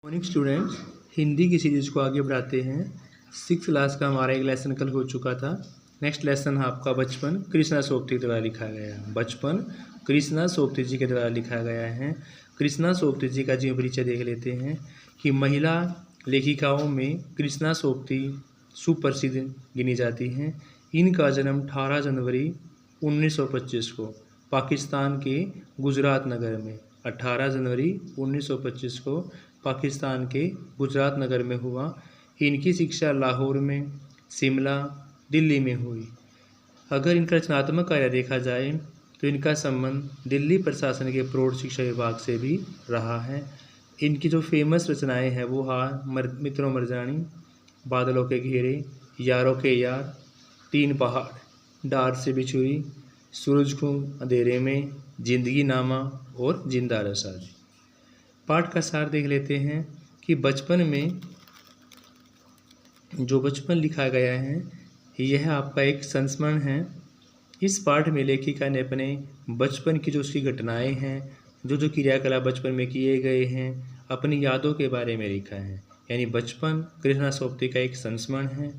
Morning students, Hindi की series को आगे बढ़ाते हैं। 6th क्लास का हमारा एक लेसन कल हो चुका था। नेक्स्ट लेसन है आपका बचपन कृष्णा सोबती के द्वारा लिखा गया है। बचपन कृष्णा सोबती जी के द्वारा लिखा गया है। कृष्णा सोबती जी का जीवन परिचय देख लेते हैं कि महिला लेखिकाओं में कृष्णा सोबती सुप्रसिद्ध गिनी जाती हैं। इनका जन्म 18 जनवरी 1925 को पाकिस्तान के गुजरात नगर में 18 जनवरी 1925 को पाकिस्तान के गुजरात नगर में हुआ। इनकी शिक्षा लाहौर में, शिमला, दिल्ली में हुई। अगर इनका रचनात्मक कार्य देखा जाए तो इनका संबंध दिल्ली प्रशासन के प्रौढ़ शिक्षा विभाग से भी रहा है। इनकी जो फेमस रचनाएं हैं वो मित्रों मरजानी, बादलों के घेरे, यारों के यार, तीन पहाड़, डार से बिछुई, सूरज को अंधेरे में, जिंदगी नामा और जिंदा रसा। पाठ का सार देख लेते हैं कि बचपन में जो बचपन लिखा गया है यह आपका एक संस्मरण है। इस पाठ में लेखिका ने अपने बचपन की जो उसकी घटनाएं हैं, जो क्रियाकलाप बचपन में किए गए हैं, अपनी यादों के बारे में लिखा है। यानी बचपन कृष्णा सोबती का एक संस्मरण है।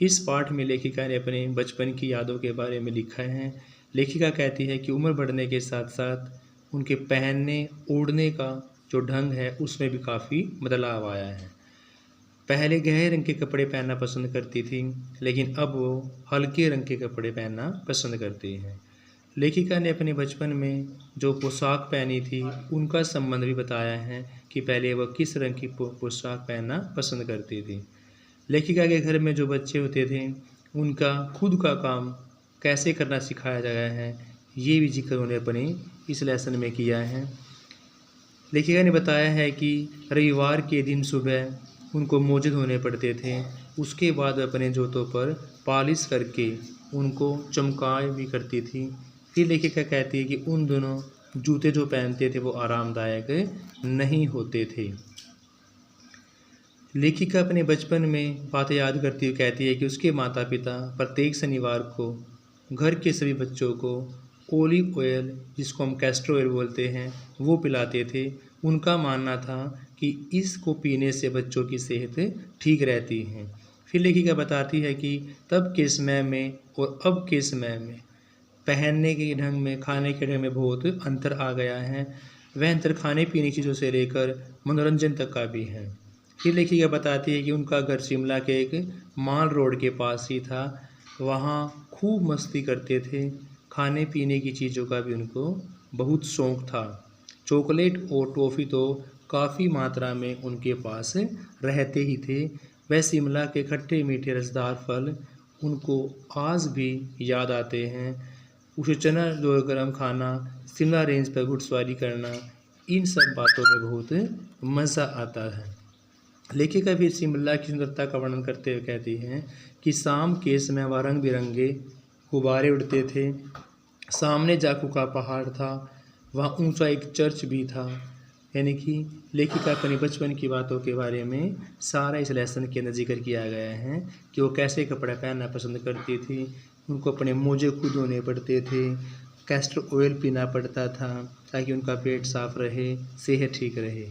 इस पाठ में लेखिका ने अपने बचपन की यादों के बारे में लिखा है। लेखिका कहती है कि उम्र बढ़ने के साथ साथ उनके पहनने ओढ़ने का जो ढंग है उसमें भी काफ़ी बदलाव आया है। पहले गहरे रंग के कपड़े पहनना पसंद करती थी, लेकिन अब वो हल्के रंग के कपड़े पहनना पसंद करती हैं। लेखिका ने अपने बचपन में जो पोशाक पहनी थी उनका संबंध भी बताया है कि पहले वह किस रंग की पोशाक पहनना पसंद करती थी। लेखिका के घर में जो बच्चे होते थे उनका खुद का काम कैसे करना सिखाया गया है, ये भी जिक्र उन्होंने अपने इस लेसन में किया है। लेखिका ने बताया है कि रविवार के दिन सुबह उनको मोजे धोने पड़ते थे। उसके बाद अपने जूतों पर पॉलिश करके उनको चमकाए भी करती थी। फिर लेखिका कहती है कि उन दोनों जूते जो पहनते थे वो आरामदायक नहीं होते थे। लेखिका अपने बचपन में बातें याद करती हुई कहती है कि उसके माता पिता प्रत्येक शनिवार को घर के सभी बच्चों को ओलिव ऑयल, जिसको हम कैस्टर ऑयल बोलते हैं, वो पिलाते थे। उनका मानना था कि इसको पीने से बच्चों की सेहत ठीक रहती है। फिर लेखिका बताती है कि तब के समय में और अब के समय में पहनने के ढंग में, खाने के ढंग में बहुत अंतर आ गया है। वह अंतर खाने पीने की चीज़ों से लेकर मनोरंजन तक का भी है। फिर लेखिका बताती है कि उनका घर शिमला के एक माल रोड के पास ही था। वहाँ खूब मस्ती करते थे। खाने पीने की चीज़ों का भी उनको बहुत शौक़ था। चॉकलेट और टॉफ़ी तो काफ़ी मात्रा में उनके पास रहते ही थे। वह शिमला के खट्टे मीठे रसदार फल उनको आज भी याद आते हैं। उसे चना जो गरम खाना, शिमला रेंज पर घुड़सवारी करना, इन सब बातों में बहुत मज़ा आता है। लेखिका फिर शिमला की सुंदरता का वर्णन करते हुए कहती हैं कि शाम के समय वहाँ रंग बिरंगे गुब्बारे उड़ते थे। सामने जाकू का पहाड़ था, वहाँ ऊंचा एक चर्च भी था। यानी कि लेखिका अपने बचपन की बातों के बारे में सारा इस लेसन के अंदर जिक्र किया गया है कि वो कैसे कपड़े पहनना पसंद करती थी। उनको अपने मोजे खुद धोने पड़ते थे, कैस्टर ऑयल पीना पड़ता था ताकि उनका पेट साफ रहे, सेहत ठीक रहे।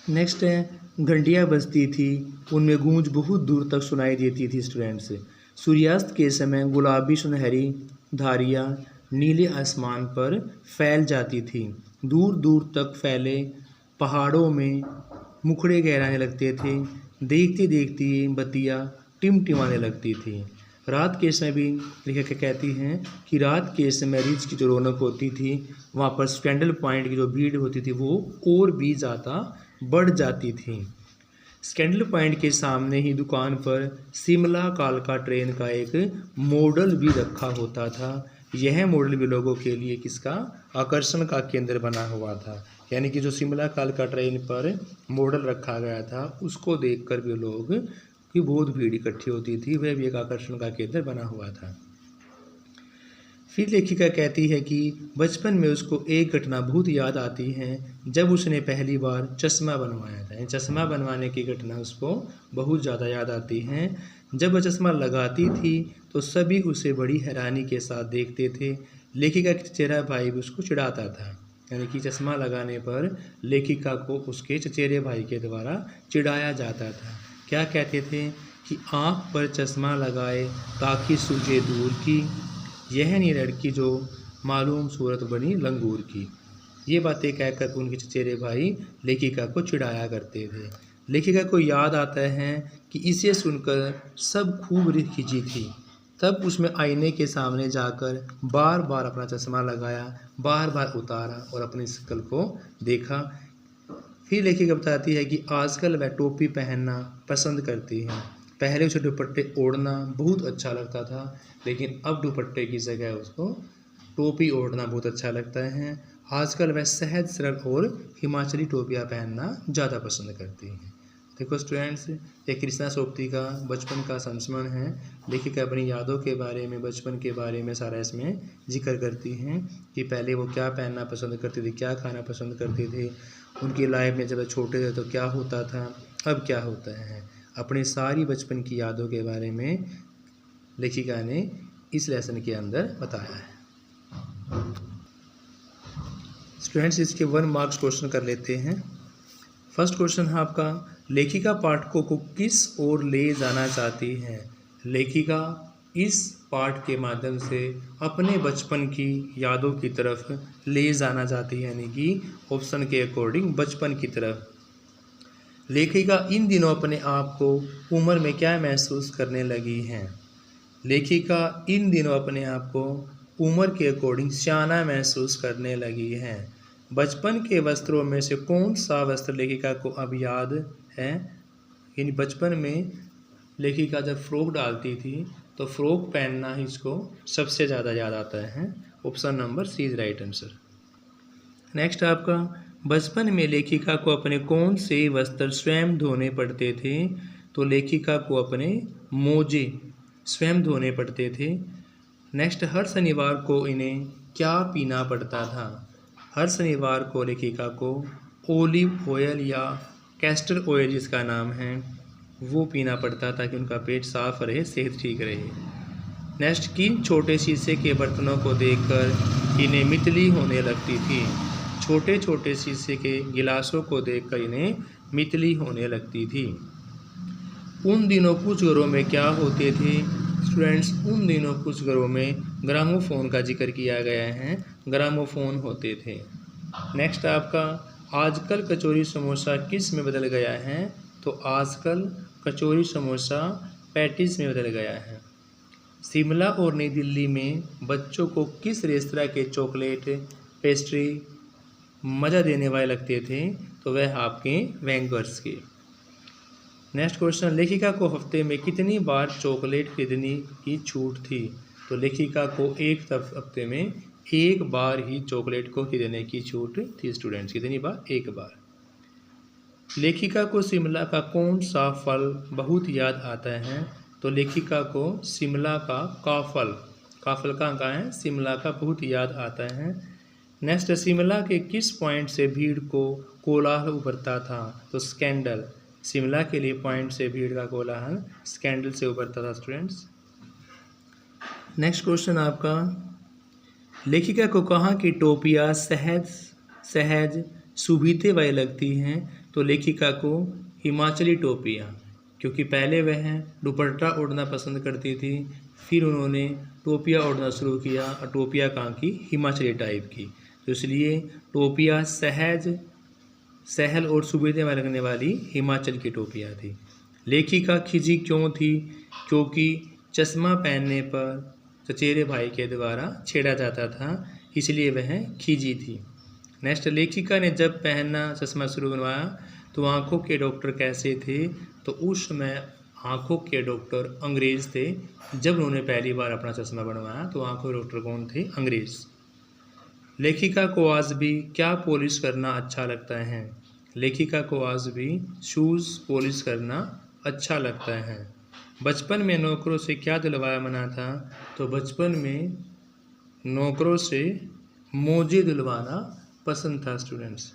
नेक्स्ट है घंटियाँ बजती थी, उनमें गूंज बहुत दूर तक सुनाई देती थी स्टूडेंट्स। सूर्यास्त के समय गुलाबी सुनहरी धारियाँ नीले आसमान पर फैल जाती थी। दूर दूर तक फैले पहाड़ों में मुखड़े गहराने लगते थे। देखते देखते बत्तियाँ टिमटिमाने लगती थी। रात के समय भी लेखिका कहती हैं कि रात के समय रिज की जो रौनक होती थी, वहाँ पर स्कैंडल पॉइंट की जो भीड़ होती थी वो और भी ज़्यादा बढ़ जाती थी। स्कैंडल पॉइंट के सामने ही दुकान पर शिमला कालका ट्रेन का एक मॉडल भी रखा होता था। यह मॉडल भी लोगों के लिए किसका आकर्षण का केंद्र बना हुआ था। यानी कि जो शिमला कालका ट्रेन पर मॉडल रखा गया था उसको देखकर भी लोग की बहुत भीड़ इकट्ठी होती थी, वह भी एक आकर्षण का केंद्र बना हुआ था। फिर लेखिका कहती है कि बचपन में उसको एक घटना बहुत याद आती है जब उसने पहली बार चश्मा बनवाया था। चश्मा बनवाने की घटना उसको बहुत ज़्यादा याद आती है। जब वह चश्मा लगाती थी तो सभी उसे बड़ी हैरानी के साथ देखते थे। लेखिका का चेहरा भाई भी उसको चिढ़ाता था। यानी कि चश्मा लगाने पर लेखिका को उसके चचेरे भाई के द्वारा चिढ़ाया जाता था। क्या कहते थे कि आँख पर चश्मा लगाए ताकि सूझे दूर की, यह नहीं लड़की जो मालूम सूरत बनी लंगूर की। ये बातें कहकर उनके चचेरे भाई लेखिका को चिढ़ाया करते थे। लेखिका को याद आता है कि इसे सुनकर सब खूब खिंची थी। तब उसमें आईने के सामने जाकर बार बार अपना चश्मा लगाया, बार बार उतारा और अपनी शक्ल को देखा। फिर लेखिका बताती है कि आजकल वह टोपी पहनना पसंद करती है। पहले उसे दुपट्टे ओढ़ना बहुत अच्छा लगता था, लेकिन अब दुपट्टे की जगह उसको टोपी ओढ़ना बहुत अच्छा लगता है। आजकल वह सहज सरल और हिमाचली टोपियाँ पहनना ज़्यादा पसंद करती हैं। देखो स्टूडेंट्स, ये कृष्णा सोबती का बचपन का संस्मरण है। लेखिका अपनी यादों के बारे में, बचपन के बारे में सारा इसमें जिक्र करती हैं कि पहले वो क्या पहनना पसंद करते थे, क्या खाना पसंद करते थे, उनकी लाइफ में जब वो छोटे थे तो क्या होता था, अब क्या होता है। अपनी सारी बचपन की यादों के बारे में लेखिका ने इस लेसन के अंदर बताया है। स्टूडेंट्स, इसके 1 मार्क्स क्वेश्चन कर लेते हैं। फर्स्ट क्वेश्चन है आपका, लेखिका पाठकों को किस ओर ले जाना चाहती है। लेखिका इस पाठ के माध्यम से अपने बचपन की यादों की तरफ ले जाना चाहती है, यानी कि ऑप्शन के अकॉर्डिंग बचपन की तरफ। लेखिका इन दिनों अपने आप को उम्र में क्या महसूस करने लगी हैं। लेखिका इन दिनों अपने आप को उम्र के अकॉर्डिंग सियाना महसूस करने लगी हैं। बचपन के वस्त्रों में से कौन सा वस्त्र लेखिका को अब याद है। यानी बचपन में लेखिका जब फ्रॉक डालती थी तो फ्रॉक पहनना ही इसको सबसे ज़्यादा याद आता है। Option number C is right answer. Next आपका, बचपन में लेखिका को अपने कौन से वस्त्र स्वयं धोने पड़ते थे। तो लेखिका को अपने मोजे स्वयं धोने पड़ते थे। नेक्स्ट, हर शनिवार को इन्हें क्या पीना पड़ता था। हर शनिवार को लेखिका को ओलिव ऑयल या कैस्टर ऑयल जिसका नाम है वो पीना पड़ता था ताकि उनका पेट साफ रहे, सेहत ठीक रहे। नेक्स्ट, किन छोटे शीशे के बर्तनों को देखकर इन्हें मितली होने लगती थी। छोटे छोटे शीशे के गिलासों को देखकर इन्हें मितली होने लगती थी। उन दिनों कुछ घरों में क्या होते थे। स्टूडेंट्स, उन दिनों कुछ घरों में ग्रामोफोन का जिक्र किया गया है, ग्रामोफोन होते थे। नेक्स्ट आपका, आजकल कचौरी समोसा किस में बदल गया है। तो आजकल कचौरी समोसा पैटिस में बदल गया है। शिमला और नई दिल्ली में बच्चों को किस रेस्तरां के चॉकलेट पेस्ट्री मज़ा देने वाले लगते थे। तो वह आपके वेंगर्स के। नेक्स्ट क्वेश्चन, लेखिका को हफ्ते में कितनी बार चॉकलेट खरीदने की छूट थी। तो लेखिका को एक हफ्ते में एक बार ही चॉकलेट को खरीदने की छूट थी। स्टूडेंट्स, कितनी बार, एक बार। लेखिका को शिमला का कौन सा फल बहुत याद आता है। तो लेखिका को शिमला का काफल कहाँ है, शिमला का बहुत याद आता है। नेक्स्ट, शिमला के किस पॉइंट से भीड़ को कोलाहल उभरता था। तो स्कैंडल, शिमला के लिए पॉइंट से भीड़ का कोलाहल स्कैंडल से उभरता था। स्टूडेंट्स, नेक्स्ट क्वेश्चन आपका, लेखिका को कहाँ की टोपियाँ सहज सुभीते वाली लगती हैं। तो लेखिका को हिमाचली टोपियाँ, क्योंकि पहले वह दुपट्टा ओढ़ना पसंद करती थी, फिर उन्होंने टोपियाँ ओढ़ना शुरू किया और टोपियाँ कहाँ की, हिमाचली टाइप की। तो इसलिए टोपियाँ सहल और सुभीते में लगने वाली हिमाचल की टोपियाँ थी। लेखिका खिजी क्यों थी। क्योंकि चश्मा पहनने पर चचेरे भाई के द्वारा छेड़ा जाता था, इसलिए वह खिजी थी। नेक्स्ट, लेखिका ने जब पहनना चश्मा शुरू बनवाया तो आँखों के डॉक्टर कैसे थे। तो उस समय आँखों के डॉक्टर अंग्रेज़ थे। जब उन्होंने पहली बार अपना चश्मा बनवाया तो आँखों के डॉक्टर कौन थे, अंग्रेज़। लेखिका को आज भी क्या पॉलिश करना अच्छा लगता है। लेखिका को आज भी शूज़ पॉलिश करना अच्छा लगता है। बचपन में नौकरों से क्या दिलवाया मना था। तो बचपन में नौकरों से मोजे दिलवाना पसंद था। स्टूडेंट्स,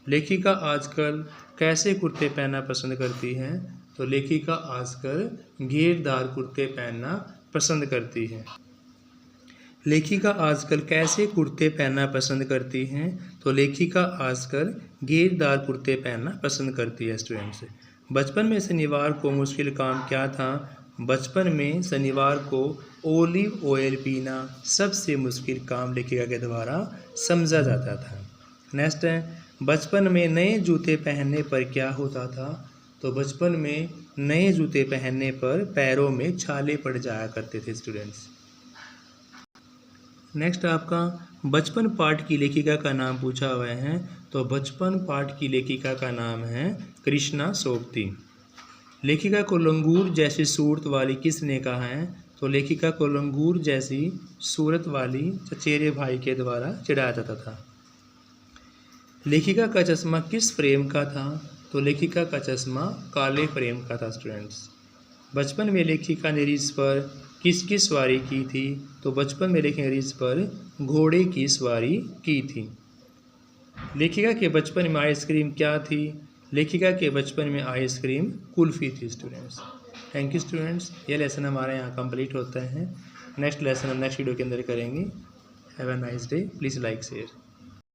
लेखिका आजकल कैसे कुर्ते पहनना पसंद करती हैं। तो लेखिका आजकल घेरदार कुर्ते पहनना पसंद करती है। लेखिका आजकल कैसे कुर्ते पहनना पसंद करती हैं? तो लेखिका आजकल घेरदार कुर्ते पहनना पसंद करती है स्टूडेंट्स। बचपन में शनिवार को मुश्किल काम क्या था? बचपन में शनिवार को ओलिव ऑयल पीना सबसे मुश्किल काम लेखिका के द्वारा समझा जाता था। नेक्स्ट है, बचपन में नए जूते पहनने पर क्या होता था? तो बचपन में नए जूते पहनने पर पैरों में छाले पड़ जाया करते थे स्टूडेंट्स। नेक्स्ट आपका बचपन पाठ की लेखिका का नाम पूछा हुआ है। तो बचपन पाठ की लेखिका का नाम है कृष्णा सोबती। लेखिका को लंगूर जैसी सूरत वाली किसने कहा है? तो लेखिका को लंगूर जैसी सूरत वाली चचेरे भाई के द्वारा चिढ़ाया जाता था। लेखिका का चश्मा किस फ्रेम का था? तो लेखिका का चश्मा काले फ्रेम का था स्टूडेंट्स। बचपन में लेखिका ने रीछ पर किसकी सवारी की थी? तो बचपन में लेखिका ने रीछ पर घोड़े की सवारी की थी। लेखिका के बचपन में आइसक्रीम क्या थी? लेखिका के बचपन में आइसक्रीम कुल्फ़ी थी स्टूडेंट्स। थैंक यू स्टूडेंट्स, ये लेसन हमारे यहाँ कंप्लीट होता है। नेक्स्ट लेसन हम नेक्स्ट वीडियो के अंदर करेंगे। Have a nice day, please like share.